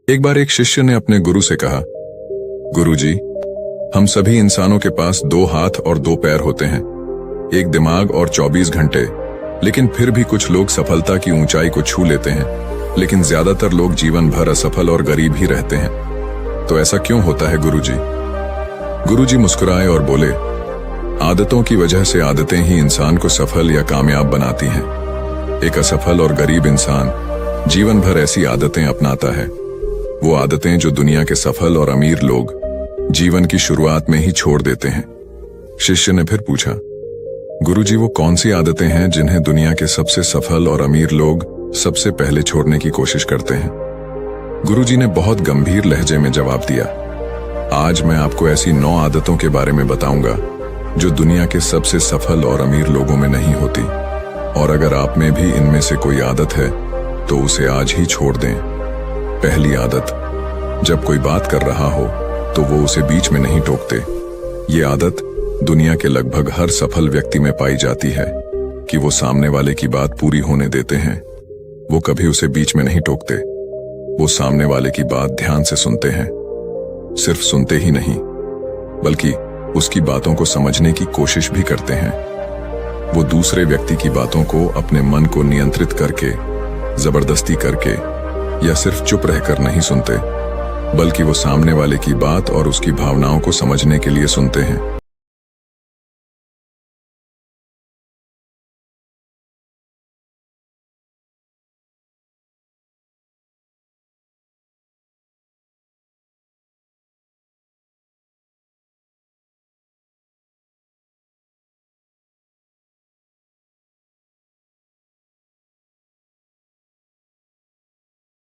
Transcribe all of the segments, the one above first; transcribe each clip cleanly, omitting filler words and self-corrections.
एक बार एक शिष्य ने अपने गुरु से कहा, गुरुजी, हम सभी इंसानों के पास 2 हाथ और 2 पैर होते हैं, एक दिमाग और 24 घंटे, लेकिन फिर भी कुछ लोग सफलता की ऊंचाई को छू लेते हैं, लेकिन ज्यादातर लोग जीवन भर असफल और गरीब ही रहते हैं। तो ऐसा क्यों होता है गुरुजी? गुरुजी मुस्कुराए और बोले, आदतों की वजह से आदतें ही इंसान को सफल या कामयाब बनाती हैं। एक असफल और गरीब इंसान जीवन भर ऐसी आदतें अपनाता है, वो आदतें जो दुनिया के सफल और अमीर लोग जीवन की शुरुआत में ही छोड़ देते हैं। शिष्य ने फिर पूछा, गुरुजी, वो कौन सी आदतें हैं जिन्हें दुनिया के सबसे सफल और अमीर लोग सबसे पहले छोड़ने की कोशिश करते हैं? गुरुजी ने बहुत गंभीर लहजे में जवाब दिया, आज मैं आपको ऐसी 9 आदतों के बारे में बताऊंगा जो दुनिया के सबसे सफल और अमीर लोगों में नहीं होती, और अगर आप में भी इनमें से कोई आदत है तो उसे आज ही छोड़ दें। पहली आदत, जब कोई बात कर रहा हो तो वो उसे बीच में नहीं टोकते। ये आदत दुनिया के लगभग हर सफल व्यक्ति में पाई जाती है कि वो सामने वाले की बात पूरी होने देते हैं। वो कभी उसे बीच में नहीं टोकते। वो सामने वाले की बात ध्यान से सुनते हैं। सिर्फ सुनते ही नहीं, बल्कि उसकी बातों को समझने की कोशिश भी करते हैं। वो दूसरे व्यक्ति की बातों को अपने मन को नियंत्रित करके, जबरदस्ती करके या सिर्फ चुप रहकर नहीं सुनते, बल्कि वो सामने वाले की बात और उसकी भावनाओं को समझने के लिए सुनते हैं।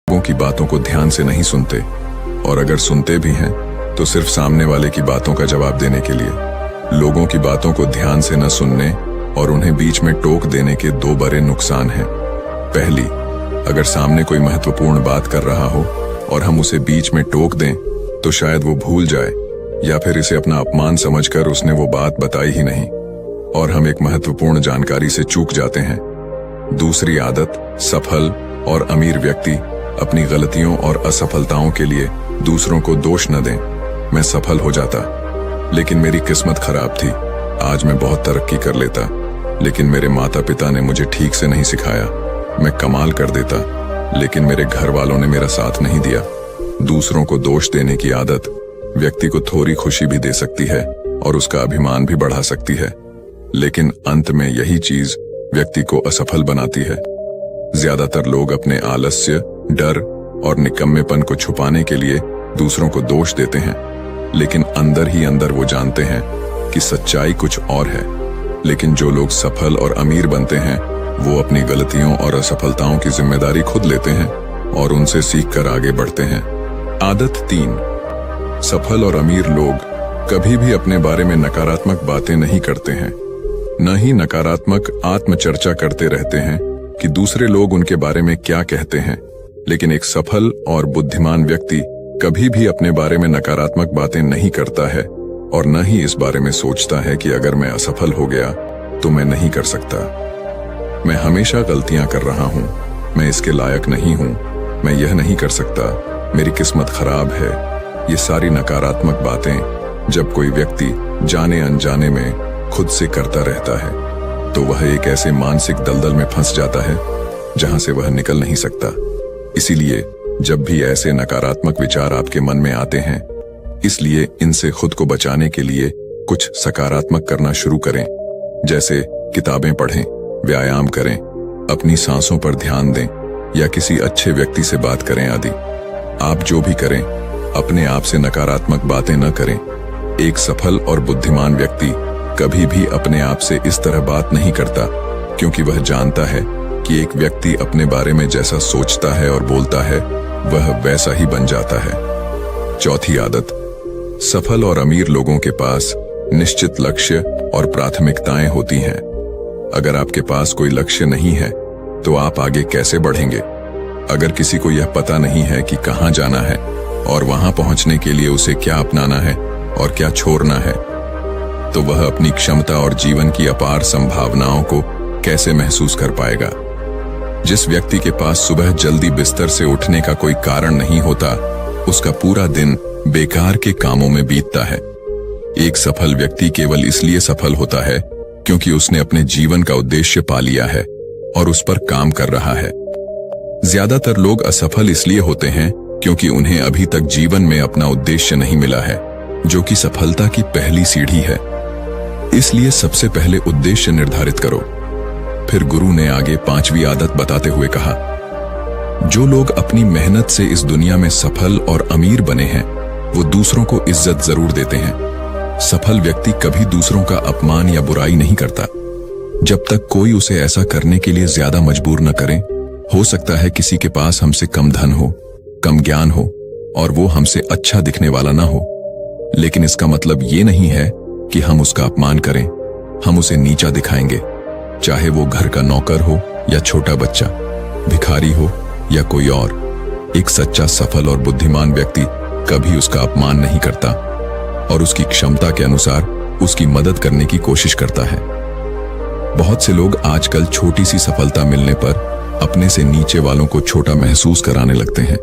लोगों की बातों को ध्यान से नहीं सुनते, और अगर सुनते भी हैं तो सिर्फ सामने वाले की बातों का जवाब देने के लिए। लोगों की बातों को ध्यान से न सुनने और उन्हें बीच में टोक देने के 2 बड़े नुकसान हैं। पहली, अगर सामने कोई महत्वपूर्ण बात कर रहा हो और हम उसे बीच में टोक दें तो शायद वो भूल जाए, या फिर इसे अपना अपमान समझकर उसने वो बात बताई ही नहीं और हम एक महत्वपूर्ण जानकारी से चूक जाते हैं। दूसरी आदत, सफल और अमीर व्यक्ति अपनी गलतियों और असफलताओं के लिए दूसरों को दोष न दें। मैं सफल हो जाता, लेकिन मेरी किस्मत खराब थी। आज मैं बहुत तरक्की कर लेता, लेकिन मेरे माता पिता ने मुझे ठीक से नहीं सिखाया। मैं कमाल कर देता, लेकिन मेरे घर वालों ने मेरा साथ नहीं दिया। दूसरों को दोष देने की आदत व्यक्ति को थोड़ी खुशी भी दे सकती है और उसका अभिमान भी बढ़ा सकती है, लेकिन अंत में यही चीज व्यक्ति को असफल बनाती है। ज्यादातर लोग अपने आलस्य, डर और निकम्मेपन को छुपाने के लिए दूसरों को दोष देते हैं, लेकिन अंदर ही अंदर वो जानते हैं कि सच्चाई कुछ और है। लेकिन जो लोग सफल और अमीर बनते हैं वो अपनी गलतियों और असफलताओं की जिम्मेदारी खुद लेते हैं और उनसे सीखकर आगे बढ़ते हैं। आदत 3, सफल और अमीर लोग कभी भी अपने बारे में नकारात्मक बातें नहीं करते हैं, न ही नकारात्मक आत्मचर्चा करते रहते हैं कि दूसरे लोग उनके बारे में क्या कहते हैं। लेकिन एक सफल और बुद्धिमान व्यक्ति कभी भी अपने बारे में नकारात्मक बातें नहीं करता है और न ही इस बारे में सोचता है कि अगर मैं असफल हो गया तो मैं नहीं कर सकता। मैं हमेशा गलतियां कर रहा हूं, मैं इसके लायक नहीं हूं, मैं यह नहीं कर सकता, मेरी किस्मत खराब है। ये सारी नकारात्मक बातें जब कोई व्यक्ति जाने अनजाने में खुद से करता रहता है तो वह एक ऐसे मानसिक दलदल में फंस जाता है जहां से वह निकल नहीं सकता। इसीलिए जब भी ऐसे नकारात्मक विचार आपके मन में आते हैं, इसलिए इनसे खुद को बचाने के लिए कुछ सकारात्मक करना शुरू करें, जैसे किताबें पढ़ें, व्यायाम करें, अपनी सांसों पर ध्यान दें या किसी अच्छे व्यक्ति से बात करें आदि। आप जो भी करें, अपने आप से नकारात्मक बातें न करें। एक सफल और बुद्धिमान व्यक्ति कभी भी अपने आप से इस तरह बात नहीं करता, क्योंकि वह जानता है कि एक व्यक्ति अपने बारे में जैसा सोचता है और बोलता है वह वैसा ही बन जाता है। चौथी आदत, सफल और अमीर लोगों के पास निश्चित लक्ष्य और प्राथमिकताएं होती हैं। अगर आपके पास कोई लक्ष्य नहीं है तो आप आगे कैसे बढ़ेंगे? अगर किसी को यह पता नहीं है कि कहां जाना है और वहां पहुंचने के लिए उसे क्या अपनाना है और क्या छोड़ना है, तो वह अपनी क्षमता और जीवन की अपार संभावनाओं को कैसे महसूस कर पाएगा? जिस व्यक्ति के पास सुबह जल्दी बिस्तर से उठने का कोई कारण नहीं होता, उसका पूरा दिन बेकार के कामों में बीतता है। एक सफल व्यक्ति केवल इसलिए सफल होता है क्योंकि उसने अपने जीवन का उद्देश्य पा लिया है और उस पर काम कर रहा है। ज्यादातर लोग असफल इसलिए होते हैं क्योंकि उन्हें अभी तक जीवन में अपना उद्देश्य नहीं मिला है, जो कि सफलता की पहली सीढ़ी है। इसलिए सबसे पहले उद्देश्य निर्धारित करो। फिर गुरु ने आगे 5वीं आदत बताते हुए कहा, जो लोग अपनी मेहनत से इस दुनिया में सफल और अमीर बने हैं, वो दूसरों को इज्जत जरूर देते हैं। सफल व्यक्ति कभी दूसरों का अपमान या बुराई नहीं करता, जब तक कोई उसे ऐसा करने के लिए ज्यादा मजबूर न करे। हो सकता है किसी के पास हमसे कम धन हो, कम ज्ञान हो और वो हमसे अच्छा दिखने वाला ना हो, लेकिन इसका मतलब ये नहीं है कि हम उसका अपमान करें। हम उसे नीचा दिखाएंगे, चाहे वो घर का नौकर हो या छोटा बच्चा, भिखारी हो या कोई और। एक सच्चा सफल और बुद्धिमान व्यक्ति कभी उसका अपमान नहीं करता और उसकी क्षमता के अनुसार उसकी मदद करने की कोशिश करता है। बहुत से लोग आजकल छोटी सी सफलता मिलने पर अपने से नीचे वालों को छोटा महसूस कराने लगते हैं।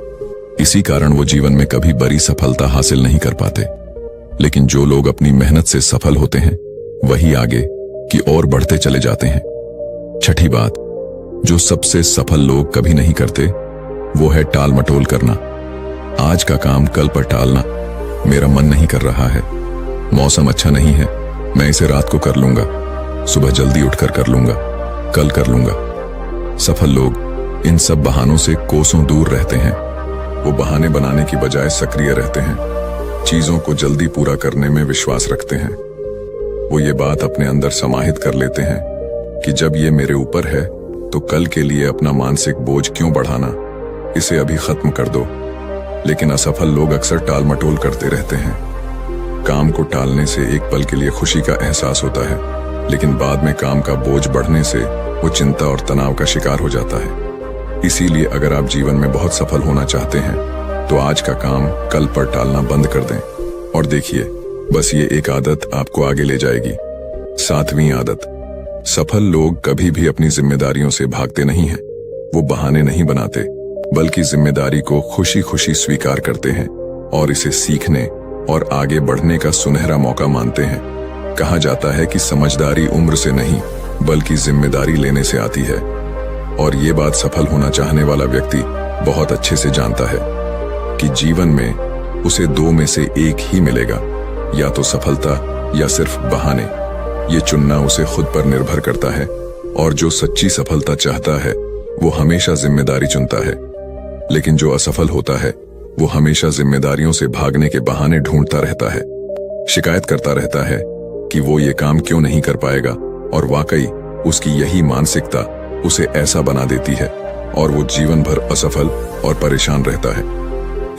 इसी कारण वो जीवन में कभी बड़ी सफलता हासिल नहीं कर पाते। लेकिन जो लोग अपनी मेहनत से सफल होते हैं, वही आगे की ओर बढ़ते चले जाते हैं। छठी बात, जो सबसे सफल लोग कभी नहीं करते, वो है टाल मटोल करना। आज का काम कल पर टालना। मेरा मन नहीं कर रहा है, मौसम अच्छा नहीं है, मैं इसे रात को कर लूंगा, सुबह जल्दी उठकर कर लूंगा, कल कर लूंगा। सफल लोग इन सब बहानों से कोसों दूर रहते हैं। वो बहाने बनाने की बजाय सक्रिय रहते हैं, चीजों को जल्दी पूरा करने में विश्वास रखते हैं। वो ये बात अपने अंदर समाहित कर लेते हैं कि जब ये मेरे ऊपर है तो कल के लिए अपना मानसिक बोझ क्यों बढ़ाना, इसे अभी खत्म कर दो। लेकिन असफल लोग अक्सर टाल मटोल करते रहते हैं। काम को टालने से एक पल के लिए खुशी का एहसास होता है, लेकिन बाद में काम का बोझ बढ़ने से वो चिंता और तनाव का शिकार हो जाता है। इसीलिए अगर आप जीवन में बहुत सफल होना चाहते हैं तो आज का काम कल पर टालना बंद कर दें और देखिए, बस ये एक आदत आपको आगे ले जाएगी। 7वीं आदत, सफल लोग कभी भी अपनी जिम्मेदारियों से भागते नहीं हैं। वो बहाने नहीं बनाते, बल्कि जिम्मेदारी को खुशी खुशी स्वीकार करते हैं और इसे सीखने और आगे बढ़ने का सुनहरा मौका मानते हैं। कहा जाता है कि समझदारी उम्र से नहीं बल्कि जिम्मेदारी लेने से आती है, और ये बात सफल होना चाहने वाला व्यक्ति बहुत अच्छे से जानता है कि जीवन में उसे 2 में से एक ही मिलेगा, या तो सफलता या सिर्फ बहाने। ये चुनना उसे खुद पर निर्भर करता है, और जो सच्ची सफलता चाहता है वो हमेशा जिम्मेदारी चुनता है। लेकिन जो असफल होता है वो हमेशा जिम्मेदारियों से भागने के बहाने ढूंढता रहता है, शिकायत करता रहता है कि वो ये काम क्यों नहीं कर पाएगा, और वाकई उसकी यही मानसिकता उसे ऐसा बना देती है और वो जीवन भर असफल और परेशान रहता है।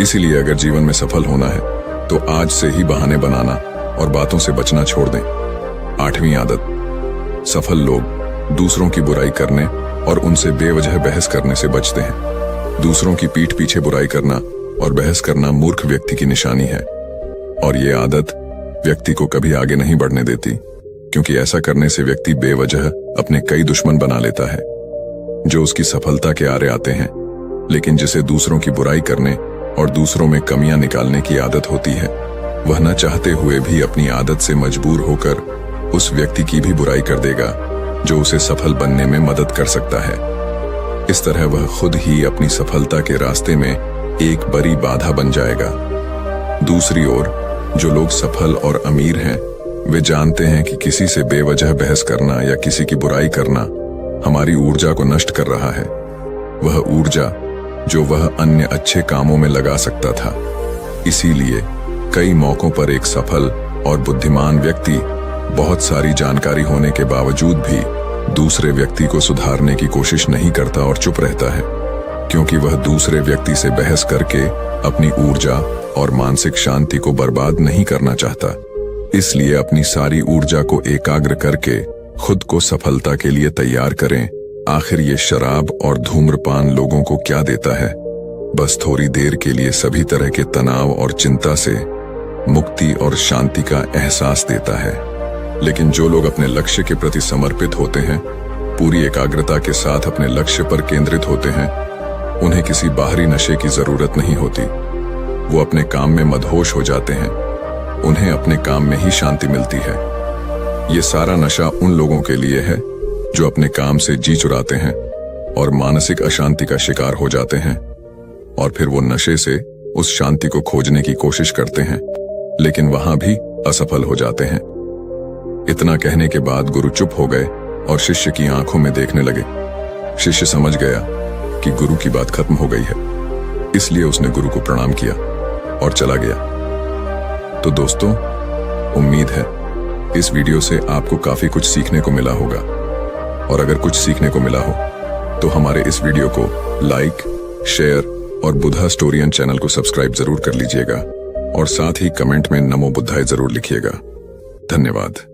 इसीलिए अगर जीवन में सफल होना है तो आज से ही बहाने बनाना और बातों से बचना छोड़ दें। 8वीं आदत, सफल लोग दूसरों की बुराई करने और उनसे बेवजह बहस करने से बचते हैं। दूसरों की पीठ पीछे बुराई करना और बहस करना मूर्ख व्यक्ति की निशानी है, और ये आदत व्यक्ति को कभी आगे नहीं बढ़ने देती, क्योंकि ऐसा करने से व्यक्ति बेवजह अपने कई दुश्मन बना लेता है जो उसकी सफलता के आरे आते हैं। लेकिन जिसे दूसरों की बुराई करने और दूसरों में कमियां निकालने की आदत होती है, वह न चाहते हुए भी अपनी आदत से मजबूर होकर उस व्यक्ति की भी बुराई कर देगा जो उसे सफल बनने में मदद कर सकता है। इस तरह वह खुद ही अपनी सफलता के रास्ते में एक बड़ी बाधा बन जाएगा। दूसरी ओर जो लोग सफल और अमीर हैं, वे जानते हैं कि किसी से बेवजह बहस करना या किसी की बुराई करना हमारी ऊर्जा को नष्ट कर रहा है। वह ऊर्जा जो वह अन्य अच्छे कामों में लगा सकता था। इसीलिए कई मौकों पर एक सफल और बुद्धिमान व्यक्ति बहुत सारी जानकारी होने के बावजूद भी दूसरे व्यक्ति को सुधारने की कोशिश नहीं करता और चुप रहता है, क्योंकि वह दूसरे व्यक्ति से बहस करके अपनी ऊर्जा और मानसिक शांति को बर्बाद नहीं करना चाहता। इसलिए अपनी सारी ऊर्जा को एकाग्र करके खुद को सफलता के लिए तैयार करें। आखिर ये शराब और धूम्रपान लोगों को क्या देता है? बस थोड़ी देर के लिए सभी तरह के तनाव और चिंता से मुक्ति और शांति का एहसास देता है। लेकिन जो लोग अपने लक्ष्य के प्रति समर्पित होते हैं, पूरी एकाग्रता के साथ अपने लक्ष्य पर केंद्रित होते हैं, उन्हें किसी बाहरी नशे की जरूरत नहीं होती। वो अपने काम में मदहोश हो जाते हैं, उन्हें अपने काम में ही शांति मिलती है। ये सारा नशा उन लोगों के लिए है जो अपने काम से जी चुराते हैं और मानसिक अशांति का शिकार हो जाते हैं, और फिर वो नशे से उस शांति को खोजने की कोशिश करते हैं, लेकिन वहां भी असफल हो जाते हैं। इतना कहने के बाद गुरु चुप हो गए और शिष्य की आंखों में देखने लगे। शिष्य समझ गया कि गुरु की बात खत्म हो गई है, इसलिए उसने गुरु को प्रणाम किया और चला गया। तो दोस्तों, उम्मीद है इस वीडियो से आपको काफी कुछ सीखने को मिला होगा, और अगर कुछ सीखने को मिला हो तो हमारे इस वीडियो को लाइक, शेयर और बुद्धा स्टोरियन चैनल को सब्सक्राइब जरूर कर लीजिएगा, और साथ ही कमेंट में नमो बुद्धाय जरूर लिखिएगा। धन्यवाद।